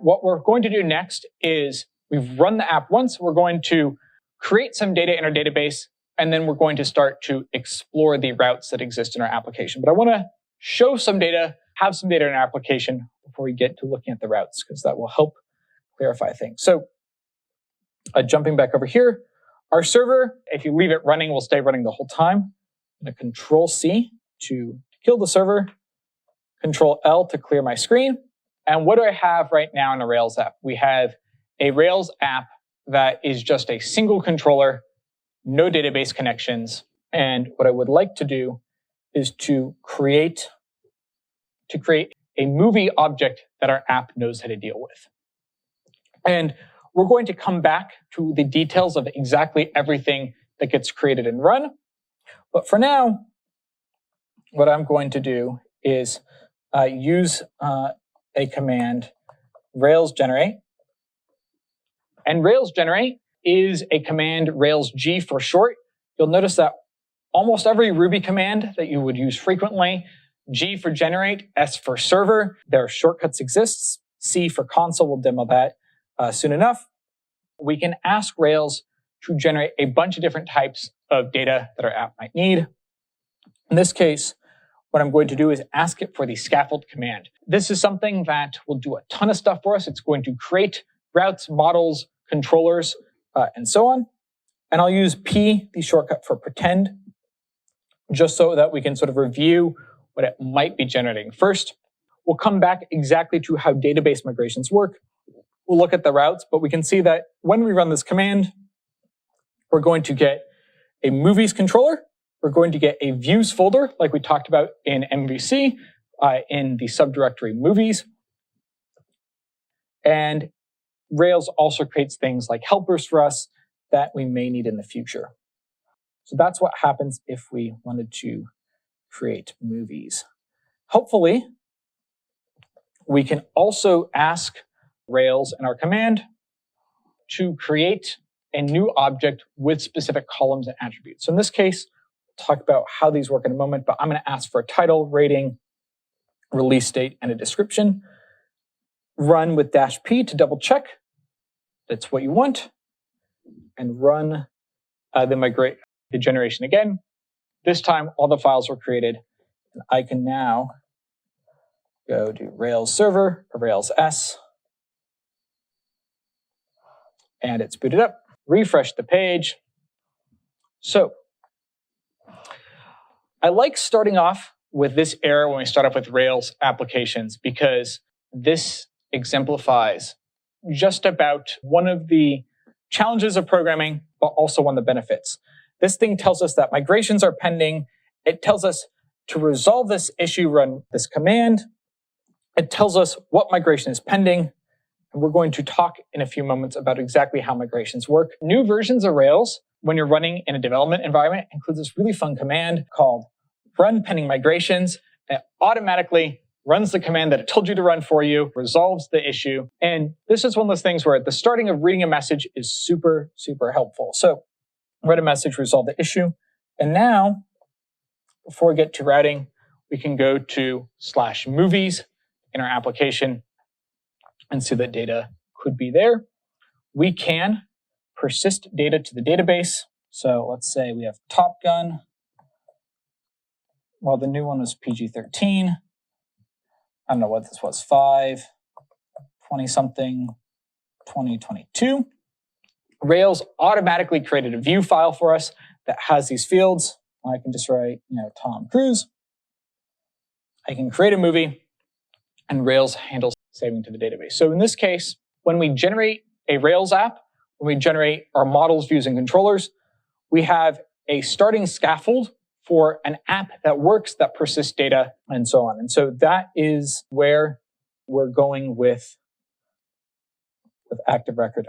what we're going to do next is we've run the app once. We're going to create some data in our database, and then we're going to start to explore the routes that exist in our application. But I want to show some data, have some data in our application before we get to looking at the routes, because that will help clarify things. So jumping back over here, our server, if you leave it running, will stay running the whole time. I'm going to Control-C to kill the server, Control-L to clear my screen. And what do I have right now in a Rails app? We have a Rails app that is just a single controller, no database connections. And what I would like to do is to create a movie object that our app knows how to deal with. And we're going to come back to the details of exactly everything that gets created and run. But for now, what I'm going to do is use a command, Rails generate. And Rails generate is a command, Rails G for short. You'll notice that almost every Ruby command that you would use frequently, G for generate, S for server, their shortcuts exists. C for console, we'll demo that soon enough. We can ask Rails to generate a bunch of different types of data that our app might need. In this case, what I'm going to do is ask it for the scaffold command. This is something that will do a ton of stuff for us. It's going to create routes, models, controllers, and so on. And I'll use P, the shortcut for pretend, just so that we can sort of review what it might be generating. First, we'll come back exactly to how database migrations work. We'll look at the routes, but we can see that when we run this command, we're going to get a movies controller. We're going to get a views folder, like we talked about in MVC, in the subdirectory movies. And Rails also creates things like helpers for us that we may need in the future. So that's what happens if we wanted to create movies. Hopefully, we can also ask Rails in our command to create a new object with specific columns and attributes. So in this case, we'll talk about how these work in a moment, but I'm going to ask for a title, rating, release date, and a description. Run with -P to double check that's what you want, and run the generation again. This time, all the files were created, and I can now go to Rails server, or Rails S, and it's booted up. Refresh the page. So I like starting off with this error when we start off with Rails applications, because this exemplifies just about one of the challenges of programming, but also one of the benefits. This thing tells us that migrations are pending. It tells us to resolve this issue, run this command. It tells us what migration is pending. And we're going to talk in a few moments about exactly how migrations work. New versions of Rails, when you're running in a development environment, includes this really fun command called run pending migrations. It automatically runs the command that it told you to run for you, resolves the issue. And this is one of those things where the starting of reading a message is super, super helpful. So read a message, resolve the issue. And now, before we get to routing, we can go to /movies in our application and see that data could be there. We can persist data to the database. So let's say we have Top Gun. Well, the new one was PG-13. I don't know what this was, 5, 20-something, 2022. Rails automatically created a view file for us that has these fields. I can just write, Tom Cruise. I can create a movie, and Rails handles saving to the database. So in this case, when we generate a Rails app, when we generate our models, views, and controllers, we have a starting scaffold for an app that works, that persists data, and so on. And so that is where we're going with Active Record.